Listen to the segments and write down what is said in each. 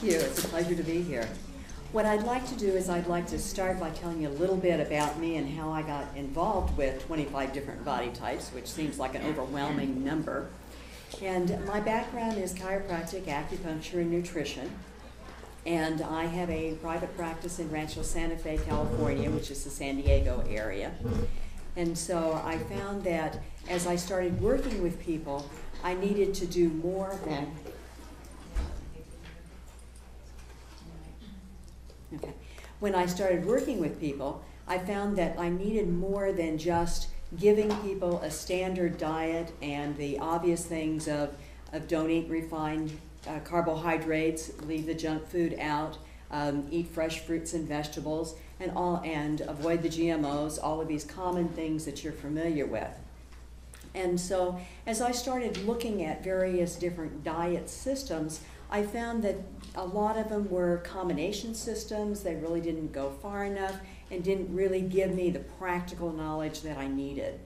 you. It's a pleasure to be here. What I'd like to do is I'd like to start by telling you a little bit about me and how I got involved with 25 different body types, which seems like an overwhelming number. And my background is chiropractic, acupuncture, and nutrition. And I have a private practice in Rancho Santa Fe, California, which is the San Diego area. And so I found that as I started working with people, I needed to do more than When I started working with people, I found that I needed more than just giving people a standard diet and the obvious things of don't eat refined carbohydrates, leave the junk food out, eat fresh fruits and vegetables, and avoid the GMOs, all of these common things that you're familiar with. And so as I started looking at various different diet systems, I found that a lot of them were combination systems. They really didn't go far enough and didn't really give me the practical knowledge that I needed.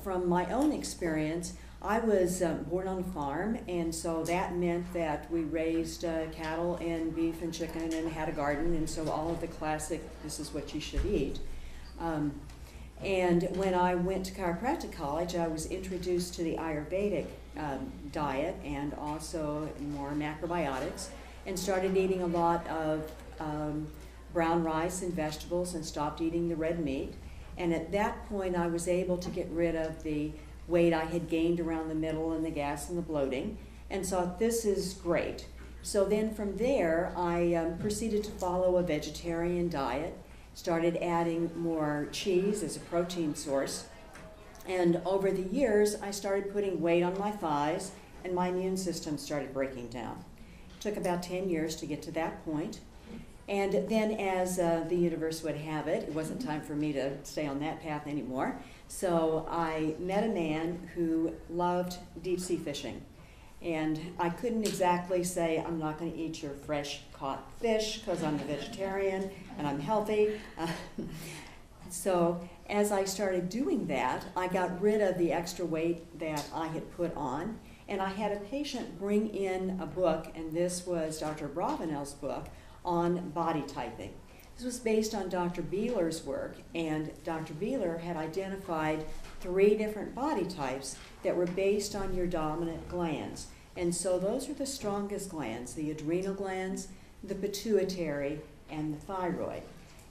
From my own experience, I was born on a farm, and so that meant that we raised cattle and beef and chicken and had a garden, and so all of the classic, this is what you should eat. And when I went to chiropractic college, I was introduced to the Ayurvedic diet and also more macrobiotics, and started eating a lot of brown rice and vegetables and stopped eating the red meat. And at that point, I was able to get rid of the weight I had gained around the middle and the gas and the bloating, and so this is great. So then from there, I proceeded to follow a vegetarian diet, started adding more cheese as a protein source, and over the years, I started putting weight on my thighs, and my immune system started breaking down. It took about 10 years to get to that point. And then as the universe would have it, it wasn't time for me to stay on that path anymore. So I met a man who loved deep sea fishing. And I couldn't exactly say, I'm not going to eat your fresh caught fish because I'm a vegetarian and I'm healthy. So as I started doing that, I got rid of the extra weight that I had put on. And I had a patient bring in a book, and this was Dr. Bravanel's book, on body typing. This was based on Dr. Beeler's work, and Dr. Beeler had identified 3 different body types that were based on your dominant glands. And so those are the strongest glands, the adrenal glands, the pituitary, and the thyroid.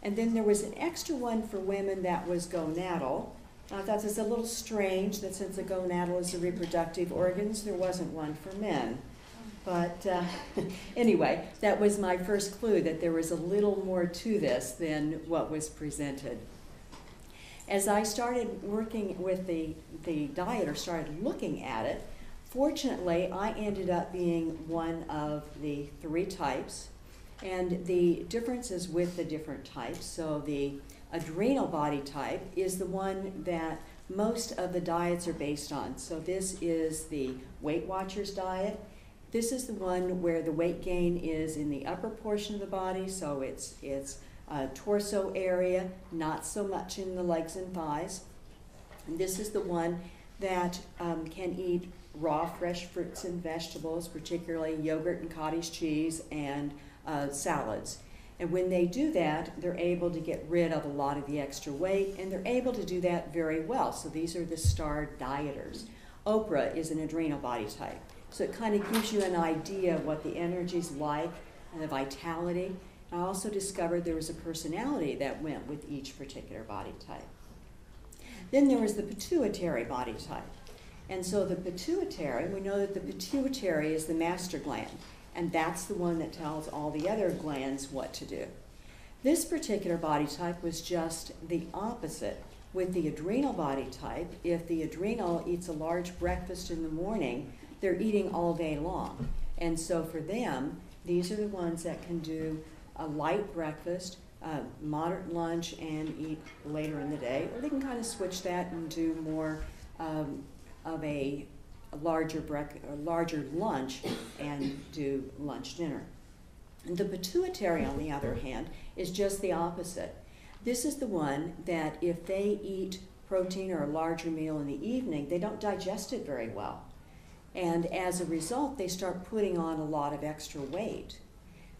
And then there was an extra one for women that was gonadal. I thought this was a little strange that since the gonadal is the reproductive organs, there wasn't one for men. But anyway, that was my first clue that there was a little more to this than what was presented. As I started working with the diet, or started looking at it, fortunately, I ended up being one of the 3 types. And the differences with the different types, so the adrenal body type is the one that most of the diets are based on. So this is the Weight Watchers diet. This is the one where the weight gain is in the upper portion of the body, so it's torso area, not so much in the legs and thighs. And this is the one that can eat raw, fresh fruits and vegetables, particularly yogurt and cottage cheese and salads. And when they do that, they're able to get rid of a lot of the extra weight, and they're able to do that very well. So these are the star dieters. Oprah is an adrenal body type. So it kind of gives you an idea of what the energy's like and the vitality. I also discovered there was a personality that went with each particular body type. Then there was the pituitary body type. And so the pituitary, we know that the pituitary is the master gland, and that's the one that tells all the other glands what to do. This particular body type was just the opposite. With the adrenal body type, if the adrenal eats a large breakfast in the morning, they're eating all day long. And so for them, these are the ones that can do a light breakfast, moderate lunch, and eat later in the day. Or they can kind of switch that and do more of a larger lunch and do lunch dinner. And the pituitary, on the other hand, is just the opposite. This is the one that if they eat protein or a larger meal in the evening, they don't digest it very well. And as a result, they start putting on a lot of extra weight.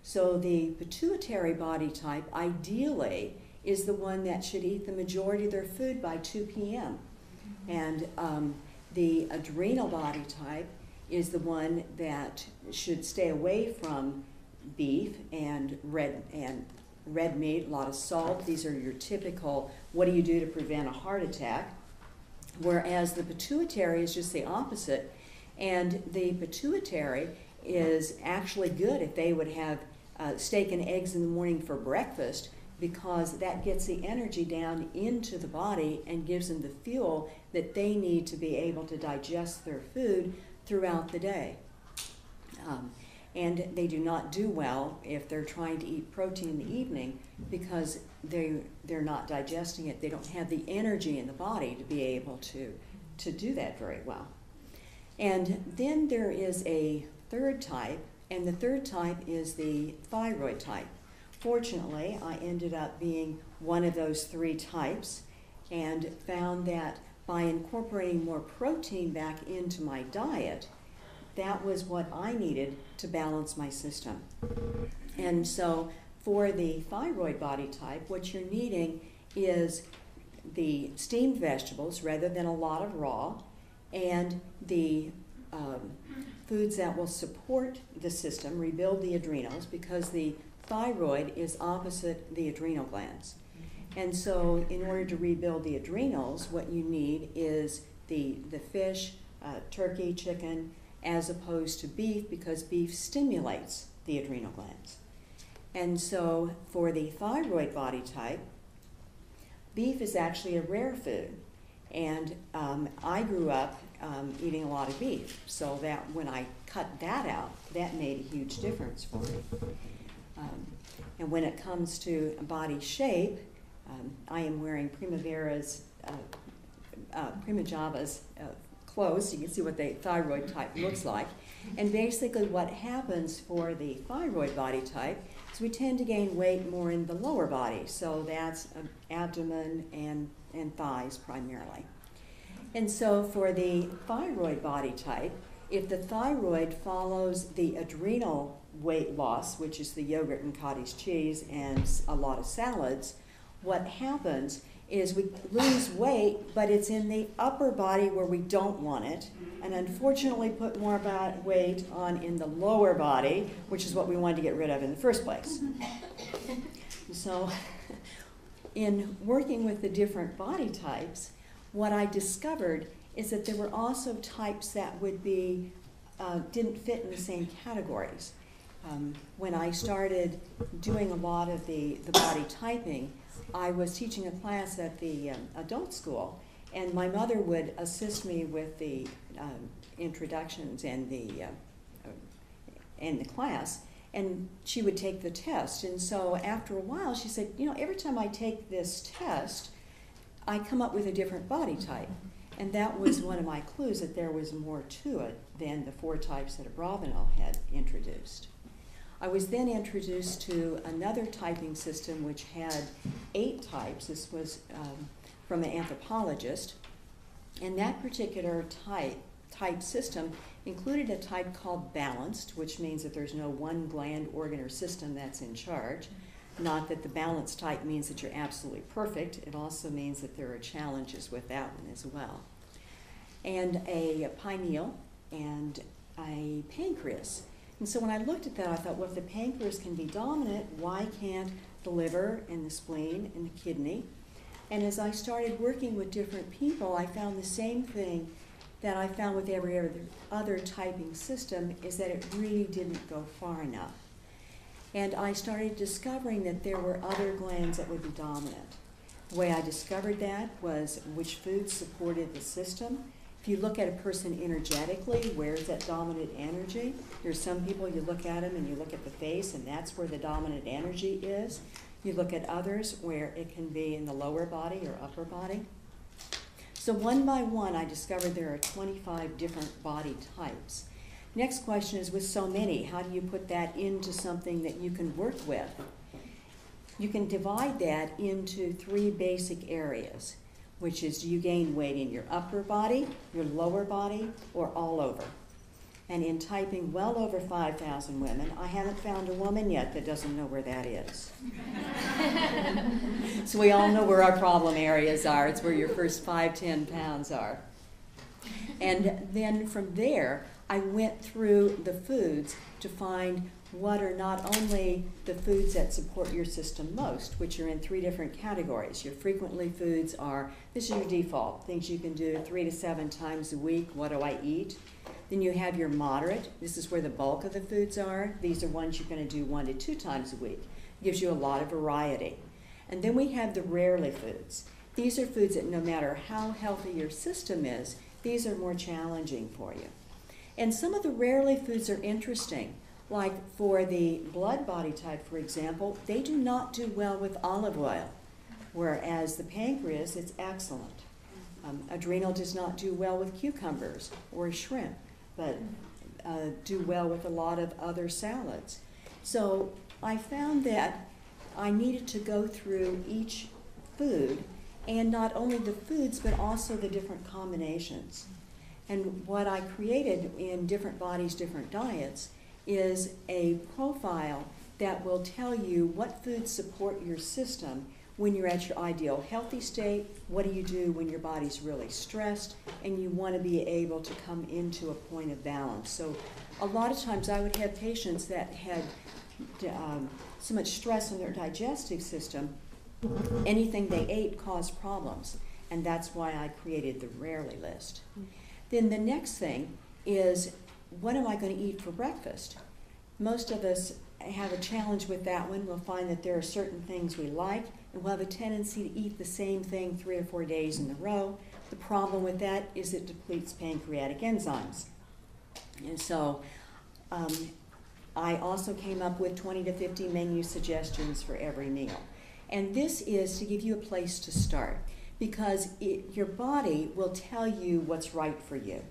So the pituitary body type ideally is the one that should eat the majority of their food by 2 p.m. And the adrenal body type is the one that should stay away from beef and red meat, a lot of salt. These are your typical, what do you do to prevent a heart attack? Whereas the pituitary is just the opposite. And the pituitary is actually good if they would have steak and eggs in the morning for breakfast, because that gets the energy down into the body and gives them the fuel that they need to be able to digest their food throughout the day. And they do not do well if they're trying to eat protein in the evening, because they're not digesting it. They don't have the energy in the body to be able to do that very well. And then there is a third type, and the third type is the thyroid type. Fortunately, I ended up being one of those 3 types, and found that by incorporating more protein back into my diet, that was what I needed to balance my system. And so for the thyroid body type, what you're needing is the steamed vegetables rather than a lot of raw, and the foods that will support the system, rebuild the adrenals, because the thyroid is opposite the adrenal glands. And so in order to rebuild the adrenals, what you need is the fish, turkey, chicken, as opposed to beef, because beef stimulates the adrenal glands. And so for the thyroid body type, beef is actually a rare food. And I grew up eating a lot of beef, so that when I cut that out, that made a huge difference for me. And when it comes to body shape, I am wearing Prima Java's clothes. You can see what the thyroid type looks like. And basically what happens for the thyroid body type is we tend to gain weight more in the lower body. So that's abdomen and thighs primarily. And so for the thyroid body type, if the thyroid follows the adrenal weight loss, which is the yogurt and cottage cheese and a lot of salads, what happens is we lose weight, but it's in the upper body where we don't want it, and unfortunately put more weight on in the lower body, which is what we wanted to get rid of in the first place. So in working with the different body types, what I discovered is that there were also types that would be didn't fit in the same categories. When I started doing a lot of the body typing, I was teaching a class at the adult school, and my mother would assist me with the introductions and the class, and she would take the test. And so after a while, she said, you know, every time I take this test, I come up with a different body type. And that was one of my clues that there was more to it than the 4 types that Abravanel had introduced. I was then introduced to another typing system which had 8 types. This was from an anthropologist. And that particular type system included a type called balanced, which means that there's no one gland, organ, or system that's in charge. Not that the balanced type means that you're absolutely perfect. It also means that there are challenges with that one as well. And a pineal and a pancreas. And so when I looked at that, I thought, well, if the pancreas can be dominant, why can't the liver and the spleen and the kidney? And as I started working with different people, I found the same thing that I found with every other typing system, is that it really didn't go far enough. And I started discovering that there were other glands that would be dominant. The way I discovered that was which foods supported the system. If you look at a person energetically, where's that dominant energy? There's some people, you look at them and you look at the face, and that's where the dominant energy is. You look at others where it can be in the lower body or upper body. So one by one, I discovered there are 25 different body types. Next question is, with so many, how do you put that into something that you can work with? You can divide that into 3 basic areas, which is, do you gain weight in your upper body, your lower body, or all over? And in typing well over 5,000 women, I haven't found a woman yet that doesn't know where that is. So we all know where our problem areas are. It's where your first 5-10 pounds are. And then from there, I went through the foods to find what are not only the foods that support your system most, which are in 3 different categories. Your frequently foods are, this is your default, things you can do 3 to 7 times a week. What do I eat? Then you have your moderate. This is where the bulk of the foods are. These are ones you're going to do 1 to 2 times a week. Gives you a lot of variety. And then we have the rarely foods. These are foods that no matter how healthy your system is, these are more challenging for you. And some of the rarely foods are interesting. Like for the blood body type, for example, they do not do well with olive oil, whereas the pancreas, it's excellent. Adrenal does not do well with cucumbers or shrimp, but do well with a lot of other salads. So I found that I needed to go through each food, and not only the foods, but also the different combinations. And what I created in Different Bodies, Different Diets is a profile that will tell you what foods support your system when you're at your ideal healthy state, what do you do when your body's really stressed, and you want to be able to come into a point of balance. So a lot of times I would have patients that had so much stress on their digestive system, anything they ate caused problems, and that's why I created the rarely list. Then the next thing is, what am I going to eat for breakfast? Most of us have a challenge with that one. We'll find that there are certain things we like, and we'll have a tendency to eat the same thing 3 or 4 days in a row. The problem with that is it depletes pancreatic enzymes. And so I also came up with 20 to 50 menu suggestions for every meal. And this is to give you a place to start, because your body will tell you what's right for you.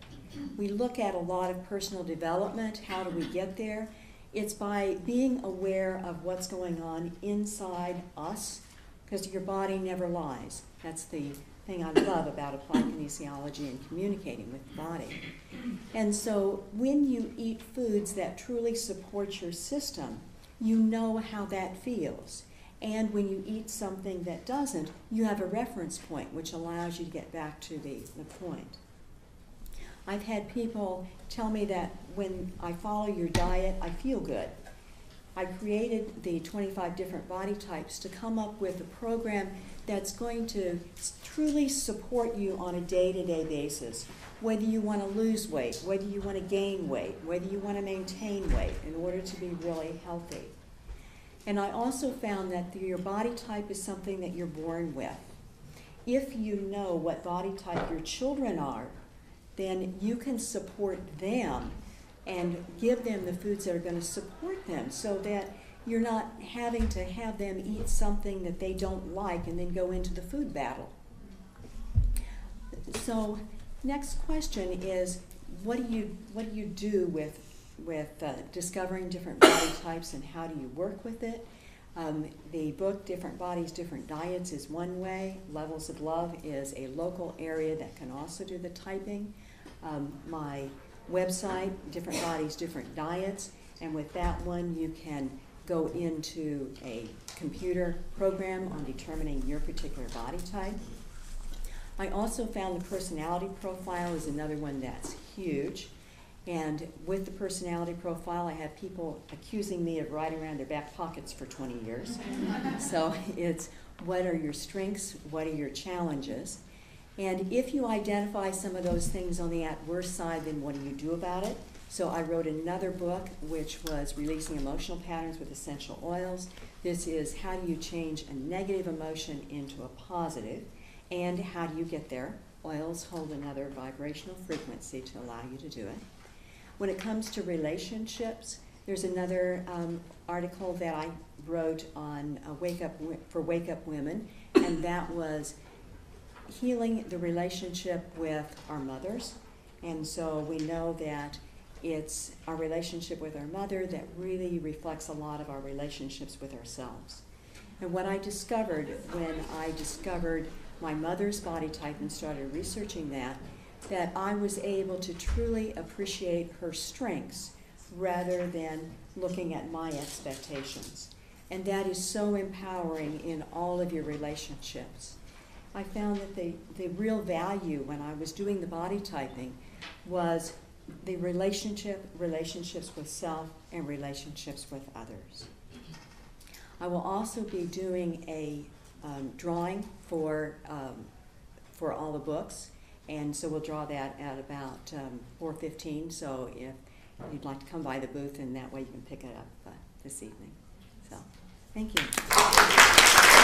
We look at a lot of personal development. How do we get there? It's by being aware of what's going on inside us, because your body never lies. That's the thing I love about applied kinesiology and communicating with the body. And so when you eat foods that truly support your system, you know how that feels. And when you eat something that doesn't, you have a reference point, which allows you to get back to the point. I've had people tell me that when I follow your diet, I feel good. I created the 25 different body types to come up with a program that's going to truly support you on a day-to-day basis. Whether you want to lose weight, whether you want to gain weight, whether you want to maintain weight in order to be really healthy. And I also found that your body type is something that you're born with. If you know what body type your children are, then you can support them and give them the foods that are going to support them, so that you're not having to have them eat something that they don't like and then go into the food battle. So next question is, what do you do with discovering different body types, and how do you work with it? The book, Different Bodies, Different Diets, is one way. Levels of Love is a local area that can also do the typing. My website, Different Bodies, Different Diets, and with that one you can go into a computer program on determining your particular body type. I also found the personality profile is another one that's huge. And with the personality profile, I have people accusing me of riding around their back pockets for 20 years. So it's, what are your strengths? What are your challenges? And if you identify some of those things on the at-worst side, then what do you do about it? So I wrote another book, which was Releasing Emotional Patterns with Essential Oils. This is how do you change a negative emotion into a positive, and how do you get there? Oils hold another vibrational frequency to allow you to do it. When it comes to relationships, there's another article that I wrote on Wake Up Women, and that was healing the relationship with our mothers. And so we know that it's our relationship with our mother that really reflects a lot of our relationships with ourselves. And what I discovered when I discovered my mother's body type and started researching that, that I was able to truly appreciate her strengths rather than looking at my expectations. And that is so empowering in all of your relationships. I found that the real value when I was doing the body typing was the relationships with self and relationships with others. I will also be doing a drawing for all the books, and so we'll draw that at about 4:15. So if you'd like to come by the booth, and that way you can pick it up this evening. So, thank you.